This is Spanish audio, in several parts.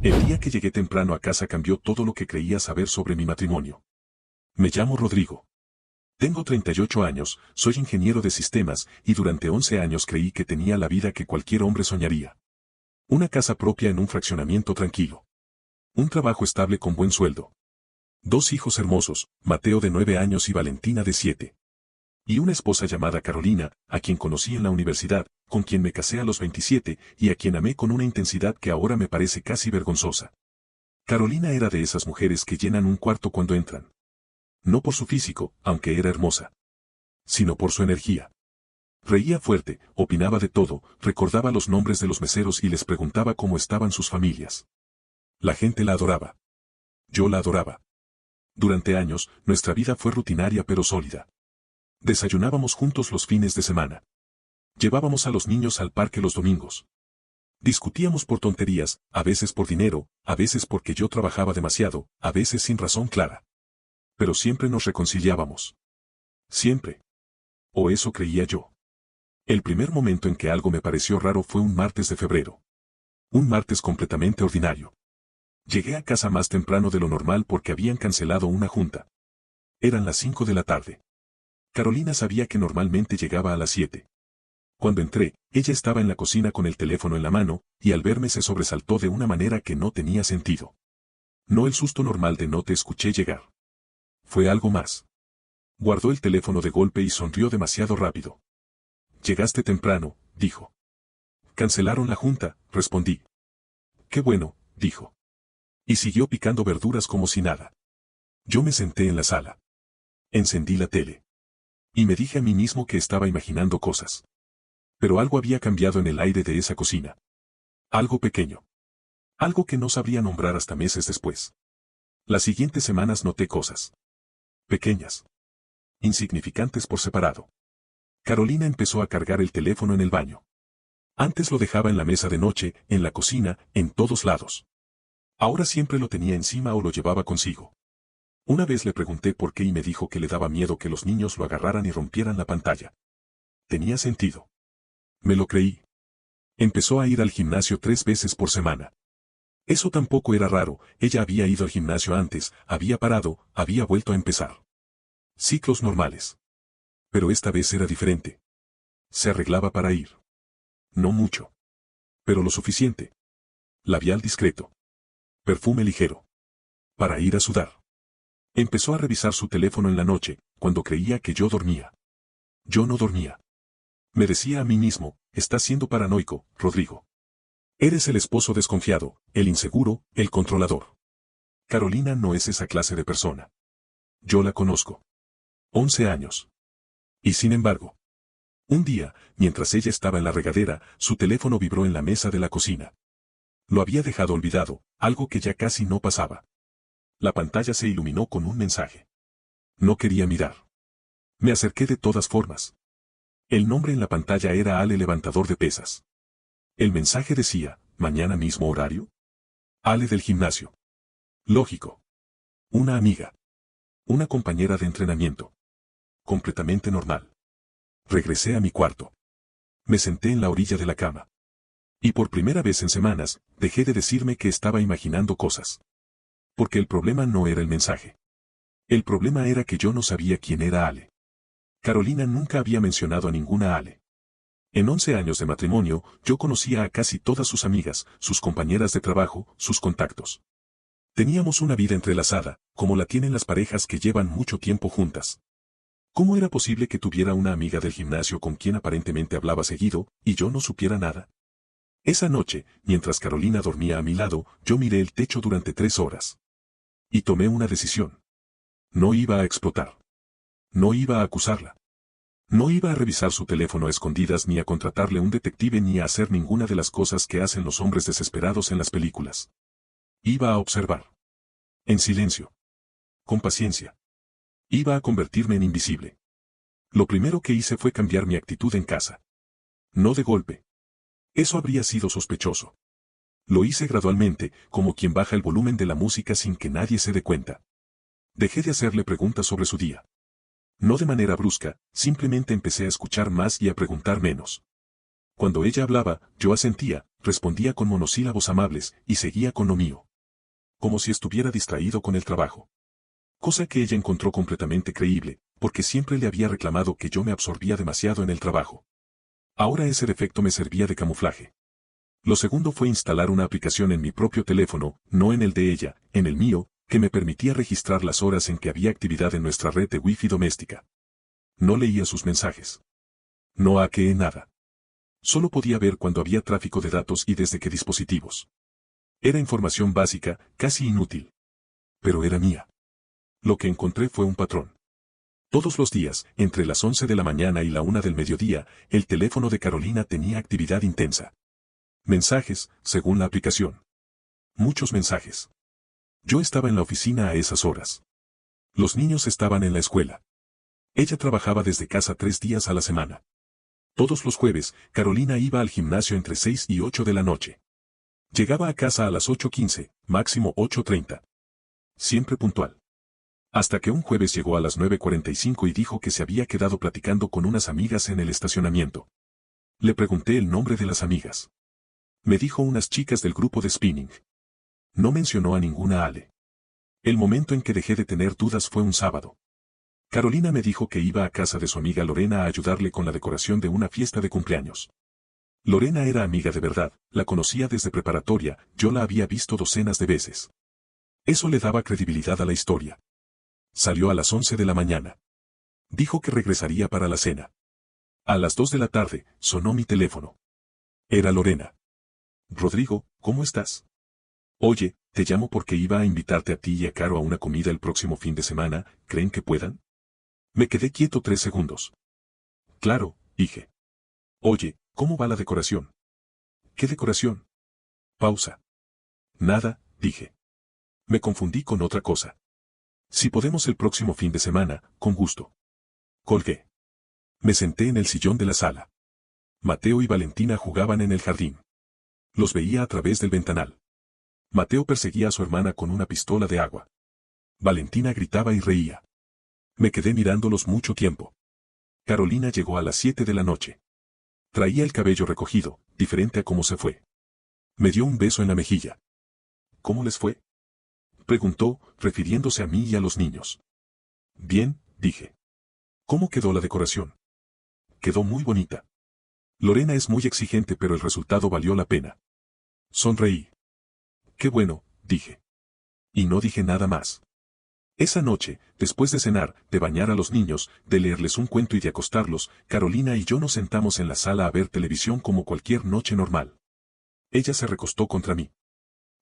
El día que llegué temprano a casa cambió todo lo que creía saber sobre mi matrimonio. Me llamo Rodrigo. Tengo 38 años, soy ingeniero de sistemas y durante 11 años creí que tenía la vida que cualquier hombre soñaría. Una casa propia en un fraccionamiento tranquilo. Un trabajo estable con buen sueldo. 2 hijos hermosos, Mateo de 9 años y Valentina de 7. Y una esposa llamada Carolina, a quien conocí en la universidad, con quien me casé a los 27 y a quien amé con una intensidad que ahora me parece casi vergonzosa. Carolina era de esas mujeres que llenan un cuarto cuando entran. No por su físico, aunque era hermosa, sino por su energía. Reía fuerte, opinaba de todo, recordaba los nombres de los meseros y les preguntaba cómo estaban sus familias. La gente la adoraba. Yo la adoraba. Durante años, nuestra vida fue rutinaria pero sólida. Desayunábamos juntos los fines de semana. Llevábamos a los niños al parque los domingos. Discutíamos por tonterías, a veces por dinero, a veces porque yo trabajaba demasiado, a veces sin razón clara. Pero siempre nos reconciliábamos. Siempre. O eso creía yo. El primer momento en que algo me pareció raro fue un martes de febrero. Un martes completamente ordinario. Llegué a casa más temprano de lo normal porque habían cancelado una junta. Eran las 5 de la tarde. Carolina sabía que normalmente llegaba a las 7. Cuando entré, ella estaba en la cocina con el teléfono en la mano, y al verme se sobresaltó de una manera que no tenía sentido. No el susto normal de no te escuché llegar. Fue algo más. Guardó el teléfono de golpe y sonrió demasiado rápido. Llegaste temprano, dijo. Cancelaron la junta, respondí. Qué bueno, dijo. Y siguió picando verduras como si nada. Yo me senté en la sala. Encendí la tele. Y me dije a mí mismo que estaba imaginando cosas. Pero algo había cambiado en el aire de esa cocina. Algo pequeño. Algo que no sabría nombrar hasta meses después. Las siguientes semanas noté cosas. Pequeñas. Insignificantes por separado. Carolina empezó a cargar el teléfono en el baño. Antes lo dejaba en la mesa de noche, en la cocina, en todos lados. Ahora siempre lo tenía encima o lo llevaba consigo. Una vez le pregunté por qué y me dijo que le daba miedo que los niños lo agarraran y rompieran la pantalla. Tenía sentido. Me lo creí. Empezó a ir al gimnasio 3 veces por semana. Eso tampoco era raro, ella había ido al gimnasio antes, había parado, había vuelto a empezar. Ciclos normales. Pero esta vez era diferente. Se arreglaba para ir. No mucho. Pero lo suficiente. Labial discreto. Perfume ligero. Para ir a sudar. Empezó a revisar su teléfono en la noche, cuando creía que yo dormía. Yo no dormía. Me decía a mí mismo, estás siendo paranoico, Rodrigo. Eres el esposo desconfiado, el inseguro, el controlador. Carolina no es esa clase de persona. Yo la conozco. 11 años. Y sin embargo, un día, mientras ella estaba en la regadera, su teléfono vibró en la mesa de la cocina. Lo había dejado olvidado, algo que ya casi no pasaba. La pantalla se iluminó con un mensaje. No quería mirar. Me acerqué de todas formas. El nombre en la pantalla era Ale levantador de pesas. El mensaje decía, ¿mañana mismo horario? Ale del gimnasio. Lógico. Una amiga. Una compañera de entrenamiento. Completamente normal. Regresé a mi cuarto. Me senté en la orilla de la cama. Y por primera vez en semanas, dejé de decirme que estaba imaginando cosas. Porque el problema no era el mensaje. El problema era que yo no sabía quién era Ale. Carolina nunca había mencionado a ninguna Ale. En 11 años de matrimonio, yo conocía a casi todas sus amigas, sus compañeras de trabajo, sus contactos. Teníamos una vida entrelazada, como la tienen las parejas que llevan mucho tiempo juntas. ¿Cómo era posible que tuviera una amiga del gimnasio con quien aparentemente hablaba seguido, y yo no supiera nada? Esa noche, mientras Carolina dormía a mi lado, yo miré el techo durante 3 horas. Y tomé una decisión. No iba a explotar. No iba a acusarla. No iba a revisar su teléfono a escondidas ni a contratarle un detective ni a hacer ninguna de las cosas que hacen los hombres desesperados en las películas. Iba a observar. En silencio. Con paciencia. Iba a convertirme en invisible. Lo primero que hice fue cambiar mi actitud en casa. No de golpe. Eso habría sido sospechoso. Lo hice gradualmente, como quien baja el volumen de la música sin que nadie se dé cuenta. Dejé de hacerle preguntas sobre su día. No de manera brusca, simplemente empecé a escuchar más y a preguntar menos. Cuando ella hablaba, yo asentía, respondía con monosílabos amables, y seguía con lo mío. Como si estuviera distraído con el trabajo. Cosa que ella encontró completamente creíble, porque siempre le había reclamado que yo me absorbía demasiado en el trabajo. Ahora ese defecto me servía de camuflaje. Lo segundo fue instalar una aplicación en mi propio teléfono, no en el de ella, en el mío, que me permitía registrar las horas en que había actividad en nuestra red de Wi-Fi doméstica. No leía sus mensajes. No hackeé nada. Solo podía ver cuando había tráfico de datos y desde qué dispositivos. Era información básica, casi inútil. Pero era mía. Lo que encontré fue un patrón. Todos los días, entre las 11 de la mañana y la 1 del mediodía, el teléfono de Carolina tenía actividad intensa. Mensajes, según la aplicación. Muchos mensajes. Yo estaba en la oficina a esas horas. Los niños estaban en la escuela. Ella trabajaba desde casa 3 días a la semana. Todos los jueves, Carolina iba al gimnasio entre 6 y 8 de la noche. Llegaba a casa a las 8:15, máximo 8:30. Siempre puntual. Hasta que un jueves llegó a las 9:45 y dijo que se había quedado platicando con unas amigas en el estacionamiento. Le pregunté el nombre de las amigas. Me dijo unas chicas del grupo de spinning. No mencionó a ninguna Ale. El momento en que dejé de tener dudas fue un sábado. Carolina me dijo que iba a casa de su amiga Lorena a ayudarle con la decoración de una fiesta de cumpleaños. Lorena era amiga de verdad, la conocía desde preparatoria, yo la había visto docenas de veces. Eso le daba credibilidad a la historia. Salió a las 11 de la mañana. Dijo que regresaría para la cena. A las 2 de la tarde, sonó mi teléfono. Era Lorena. Rodrigo, ¿cómo estás? Oye, te llamo porque iba a invitarte a ti y a Caro a una comida el próximo fin de semana, ¿creen que puedan? Me quedé quieto 3 segundos. Claro, dije. Oye, ¿cómo va la decoración? ¿Qué decoración? Pausa. Nada, dije. Me confundí con otra cosa. Si podemos el próximo fin de semana, con gusto. Colgué. Me senté en el sillón de la sala. Mateo y Valentina jugaban en el jardín. Los veía a través del ventanal. Mateo perseguía a su hermana con una pistola de agua. Valentina gritaba y reía. Me quedé mirándolos mucho tiempo. Carolina llegó a las 7 de la noche. Traía el cabello recogido, diferente a cómo se fue. Me dio un beso en la mejilla. ¿Cómo les fue? Preguntó, refiriéndose a mí y a los niños. Bien, dije. ¿Cómo quedó la decoración? Quedó muy bonita. Lorena es muy exigente pero el resultado valió la pena. Sonreí. Qué bueno, dije. Y no dije nada más. Esa noche, después de cenar, de bañar a los niños, de leerles un cuento y de acostarlos, Carolina y yo nos sentamos en la sala a ver televisión como cualquier noche normal. Ella se recostó contra mí.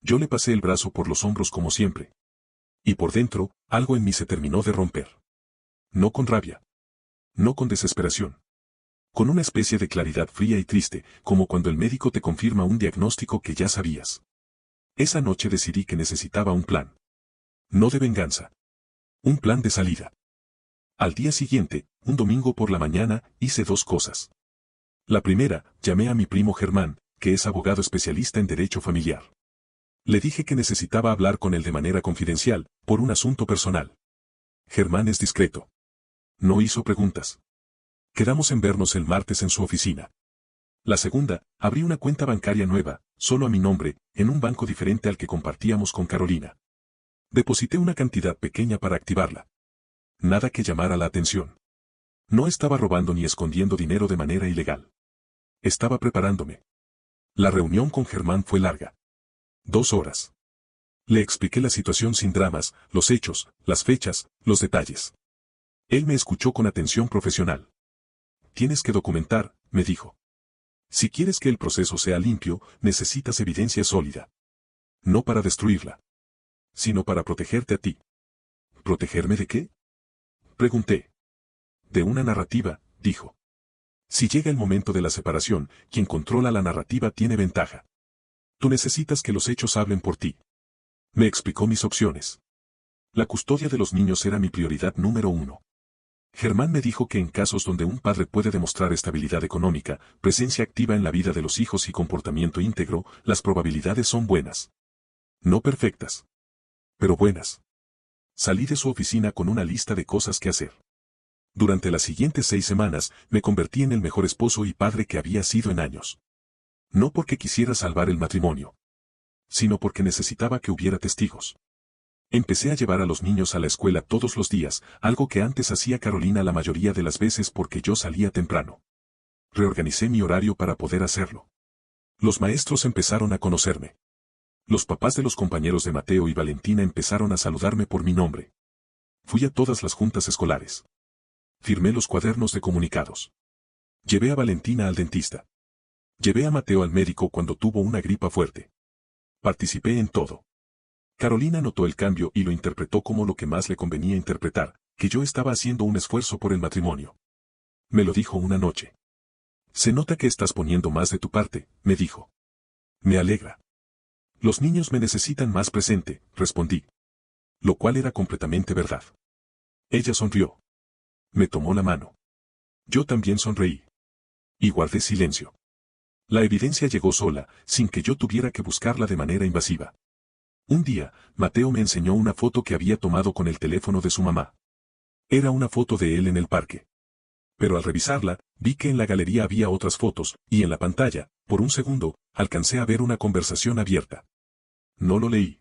Yo le pasé el brazo por los hombros como siempre. Y por dentro, algo en mí se terminó de romper. No con rabia. No con desesperación. Con una especie de claridad fría y triste, como cuando el médico te confirma un diagnóstico que ya sabías. Esa noche decidí que necesitaba un plan. No de venganza. Un plan de salida. Al día siguiente, un domingo por la mañana, hice 2 cosas. La primera, llamé a mi primo Germán, que es abogado especialista en derecho familiar. Le dije que necesitaba hablar con él de manera confidencial, por un asunto personal. Germán es discreto. No hizo preguntas. Quedamos en vernos el martes en su oficina. La segunda, abrí una cuenta bancaria nueva, solo a mi nombre, en un banco diferente al que compartíamos con Carolina. Deposité una cantidad pequeña para activarla. Nada que llamara la atención. No estaba robando ni escondiendo dinero de manera ilegal. Estaba preparándome. La reunión con Germán fue larga. 2 horas. Le expliqué la situación sin dramas, los hechos, las fechas, los detalles. Él me escuchó con atención profesional. Tienes que documentar, me dijo. Si quieres que el proceso sea limpio, necesitas evidencia sólida. No para destruirla, sino para protegerte a ti. ¿Protegerme de qué? Pregunté. De una narrativa, dijo. Si llega el momento de la separación, quien controla la narrativa tiene ventaja. Tú necesitas que los hechos hablen por ti. Me explicó mis opciones. La custodia de los niños era mi prioridad número 1. Germán me dijo que en casos donde un padre puede demostrar estabilidad económica, presencia activa en la vida de los hijos y comportamiento íntegro, las probabilidades son buenas. No perfectas, pero buenas. Salí de su oficina con una lista de cosas que hacer. Durante las siguientes 6 semanas, me convertí en el mejor esposo y padre que había sido en años. No porque quisiera salvar el matrimonio, sino porque necesitaba que hubiera testigos. Empecé a llevar a los niños a la escuela todos los días, algo que antes hacía Carolina la mayoría de las veces porque yo salía temprano. Reorganicé mi horario para poder hacerlo. Los maestros empezaron a conocerme. Los papás de los compañeros de Mateo y Valentina empezaron a saludarme por mi nombre. Fui a todas las juntas escolares. Firmé los cuadernos de comunicados. Llevé a Valentina al dentista. Llevé a Mateo al médico cuando tuvo una gripa fuerte. Participé en todo. Carolina notó el cambio y lo interpretó como lo que más le convenía interpretar, que yo estaba haciendo un esfuerzo por el matrimonio. Me lo dijo una noche. Se nota que estás poniendo más de tu parte, me dijo. Me alegra. Los niños me necesitan más presente, respondí. Lo cual era completamente verdad. Ella sonrió. Me tomó la mano. Yo también sonreí. Y guardé silencio. La evidencia llegó sola, sin que yo tuviera que buscarla de manera invasiva. Un día, Mateo me enseñó una foto que había tomado con el teléfono de su mamá. Era una foto de él en el parque. Pero al revisarla, vi que en la galería había otras fotos, y en la pantalla, por un segundo, alcancé a ver una conversación abierta. No lo leí.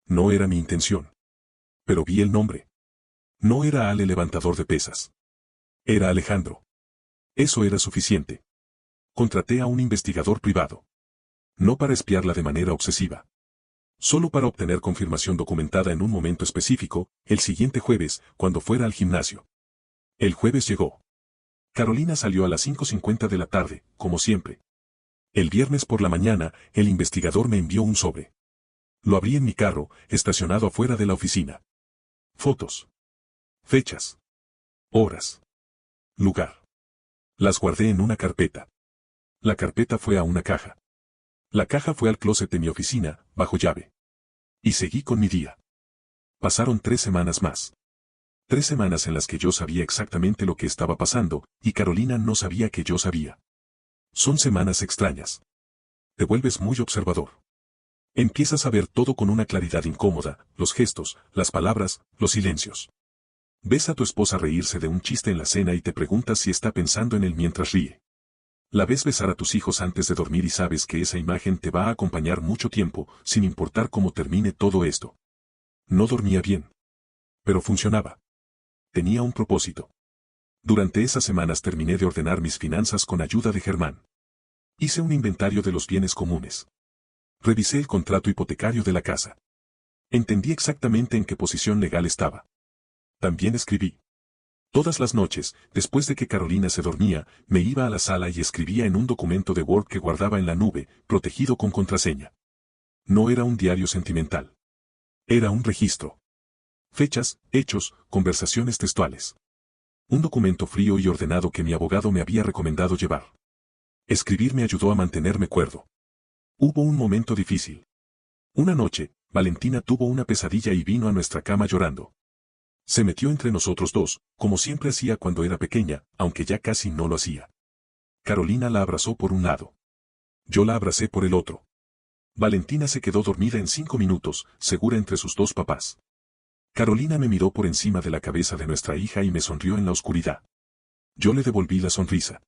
No era mi intención. Pero vi el nombre. No era Ale levantador de pesas. Era Alejandro. Eso era suficiente. Contraté a un investigador privado. No para espiarla de manera obsesiva. Solo para obtener confirmación documentada en un momento específico, el siguiente jueves, cuando fuera al gimnasio. El jueves llegó. Carolina salió a las 5:50 de la tarde, como siempre. El viernes por la mañana, el investigador me envió un sobre. Lo abrí en mi carro, estacionado afuera de la oficina. Fotos. Fechas. Horas. Lugar. Las guardé en una carpeta. La carpeta fue a una caja. La caja fue al closet de mi oficina, bajo llave. Y seguí con mi día. Pasaron 3 semanas más. 3 semanas en las que yo sabía exactamente lo que estaba pasando, y Carolina no sabía que yo sabía. Son semanas extrañas. Te vuelves muy observador. Empiezas a ver todo con una claridad incómoda, los gestos, las palabras, los silencios. Ves a tu esposa reírse de un chiste en la cena y te preguntas si está pensando en él mientras ríe. La ves besar a tus hijos antes de dormir y sabes que esa imagen te va a acompañar mucho tiempo, sin importar cómo termine todo esto. No dormía bien. Pero funcionaba. Tenía un propósito. Durante esas semanas terminé de ordenar mis finanzas con ayuda de Germán. Hice un inventario de los bienes comunes. Revisé el contrato hipotecario de la casa. Entendí exactamente en qué posición legal estaba. También escribí. Todas las noches, después de que Carolina se dormía, me iba a la sala y escribía en un documento de Word que guardaba en la nube, protegido con contraseña. No era un diario sentimental. Era un registro. Fechas, hechos, conversaciones textuales. Un documento frío y ordenado que mi abogado me había recomendado llevar. Escribir me ayudó a mantenerme cuerdo. Hubo un momento difícil. Una noche, Valentina tuvo una pesadilla y vino a nuestra cama llorando. Se metió entre nosotros dos, como siempre hacía cuando era pequeña, aunque ya casi no lo hacía. Carolina la abrazó por un lado. Yo la abracé por el otro. Valentina se quedó dormida en 5 minutos, segura entre sus dos papás. Carolina me miró por encima de la cabeza de nuestra hija y me sonrió en la oscuridad. Yo le devolví la sonrisa.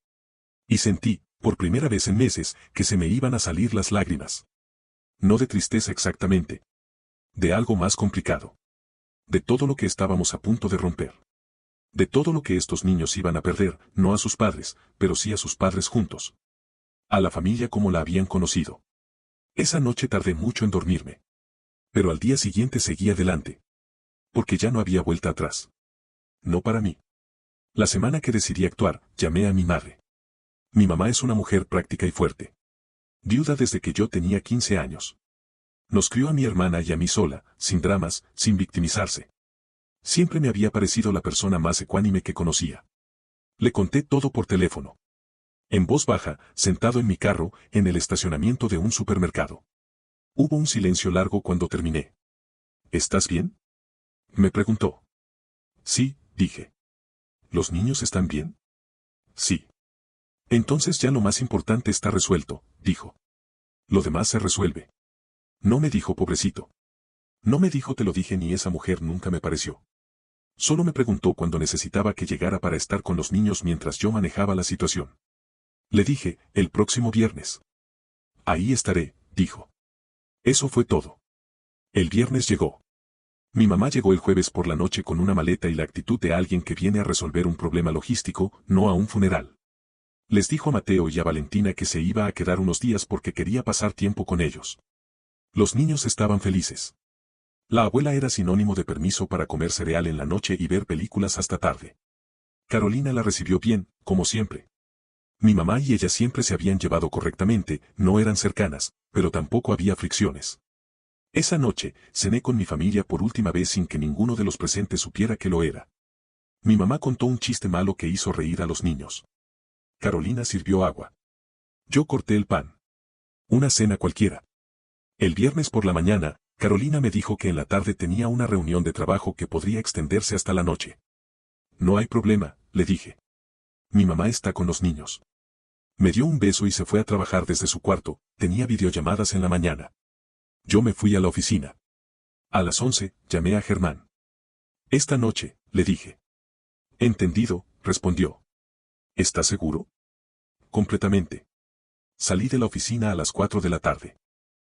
Y sentí, por primera vez en meses, que se me iban a salir las lágrimas. No de tristeza exactamente. De algo más complicado. De todo lo que estábamos a punto de romper. De todo lo que estos niños iban a perder, no a sus padres, pero sí a sus padres juntos. A la familia como la habían conocido. Esa noche tardé mucho en dormirme. Pero al día siguiente seguí adelante. Porque ya no había vuelta atrás. No para mí. La semana que decidí actuar, llamé a mi madre. Mi mamá es una mujer práctica y fuerte. Viuda desde que yo tenía 15 años. Nos crió a mi hermana y a mí sola, sin dramas, sin victimizarse. Siempre me había parecido la persona más ecuánime que conocía. Le conté todo por teléfono. En voz baja, sentado en mi carro, en el estacionamiento de un supermercado. Hubo un silencio largo cuando terminé. ¿Estás bien?, me preguntó. Sí, dije. ¿Los niños están bien? Sí. Entonces ya lo más importante está resuelto, dijo. Lo demás se resuelve. No me dijo pobrecito. No me dijo te lo dije ni esa mujer nunca me pareció. Solo me preguntó cuándo necesitaba que llegara para estar con los niños mientras yo manejaba la situación. Le dije, el próximo viernes. Ahí estaré, dijo. Eso fue todo. El viernes llegó. Mi mamá llegó el jueves por la noche con una maleta y la actitud de alguien que viene a resolver un problema logístico, no a un funeral. Les dijo a Mateo y a Valentina que se iba a quedar unos días porque quería pasar tiempo con ellos. Los niños estaban felices. La abuela era sinónimo de permiso para comer cereal en la noche y ver películas hasta tarde. Carolina la recibió bien, como siempre. Mi mamá y ella siempre se habían llevado correctamente, no eran cercanas, pero tampoco había fricciones. Esa noche, cené con mi familia por última vez sin que ninguno de los presentes supiera que lo era. Mi mamá contó un chiste malo que hizo reír a los niños. Carolina sirvió agua. Yo corté el pan. Una cena cualquiera. El viernes por la mañana, Carolina me dijo que en la tarde tenía una reunión de trabajo que podría extenderse hasta la noche. No hay problema, le dije. Mi mamá está con los niños. Me dio un beso y se fue a trabajar desde su cuarto, tenía videollamadas en la mañana. Yo me fui a la oficina. A las 11, llamé a Germán. Esta noche, le dije. Entendido, respondió. ¿Estás seguro? Completamente. Salí de la oficina a las 4 de la tarde.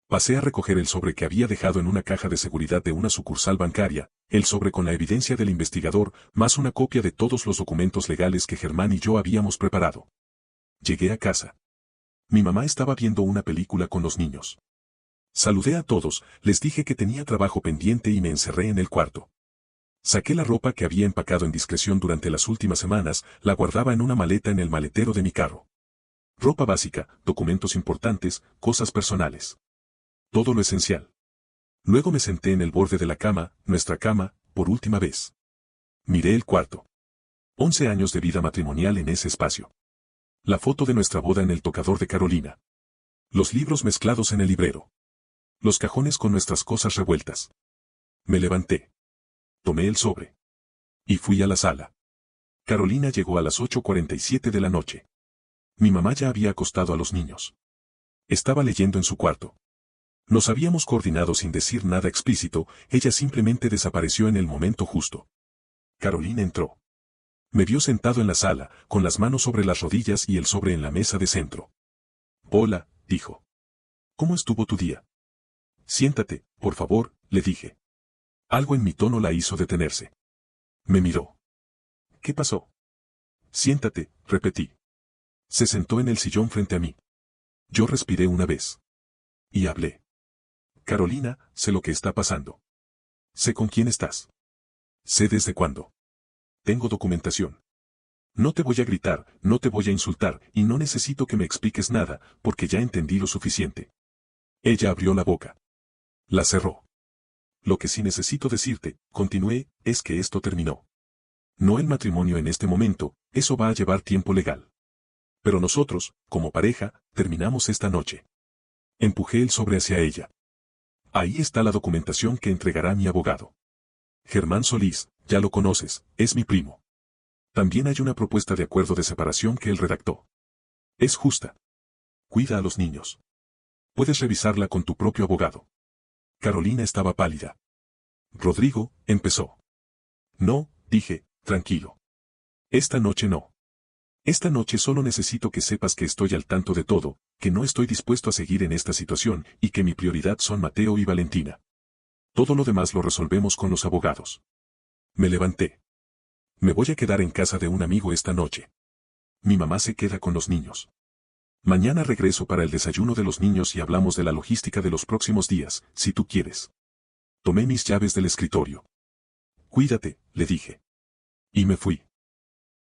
Pasé a recoger el sobre que había dejado en una caja de seguridad de una sucursal bancaria, el sobre con la evidencia del investigador, más una copia de todos los documentos legales que Germán y yo habíamos preparado. Llegué a casa. Mi mamá estaba viendo una película con los niños. Saludé a todos, les dije que tenía trabajo pendiente y me encerré en el cuarto. Saqué la ropa que había empacado en discreción durante las últimas semanas, la guardaba en una maleta en el maletero de mi carro. Ropa básica, documentos importantes, cosas personales. Todo lo esencial. Luego me senté en el borde de la cama, nuestra cama, por última vez. Miré el cuarto. 11 años de vida matrimonial en ese espacio. La foto de nuestra boda en el tocador de Carolina. Los libros mezclados en el librero. Los cajones con nuestras cosas revueltas. Me levanté. Tomé el sobre. Y fui a la sala. Carolina llegó a las 8:47 de la noche. Mi mamá ya había acostado a los niños. Estaba leyendo en su cuarto. Nos habíamos coordinado sin decir nada explícito, ella simplemente desapareció en el momento justo. Carolina entró. Me vio sentado en la sala, con las manos sobre las rodillas y el sobre en la mesa de centro. Hola, dijo. ¿Cómo estuvo tu día? Siéntate, por favor, le dije. Algo en mi tono la hizo detenerse. Me miró. ¿Qué pasó? Siéntate, repetí. Se sentó en el sillón frente a mí. Yo respiré una vez. Y hablé. Carolina, sé lo que está pasando. Sé con quién estás. Sé desde cuándo. Tengo documentación. No te voy a gritar, no te voy a insultar, y no necesito que me expliques nada, porque ya entendí lo suficiente. Ella abrió la boca. La cerró. Lo que sí necesito decirte, continué, es que esto terminó. No el matrimonio en este momento, eso va a llevar tiempo legal. Pero nosotros, como pareja, terminamos esta noche. Empujé el sobre hacia ella. Ahí está la documentación que entregará mi abogado. Germán Solís, ya lo conoces, es mi primo. También hay una propuesta de acuerdo de separación que él redactó. Es justa. Cuida a los niños. Puedes revisarla con tu propio abogado. Carolina estaba pálida. Rodrigo, empezó. No, dije, tranquilo. Esta noche no. Esta noche solo necesito que sepas que estoy al tanto de todo, que no estoy dispuesto a seguir en esta situación y que mi prioridad son Mateo y Valentina. Todo lo demás lo resolvemos con los abogados. Me levanté. Me voy a quedar en casa de un amigo esta noche. Mi mamá se queda con los niños. Mañana regreso para el desayuno de los niños y hablamos de la logística de los próximos días, si tú quieres. Tomé mis llaves del escritorio. Cuídate, le dije. Y me fui.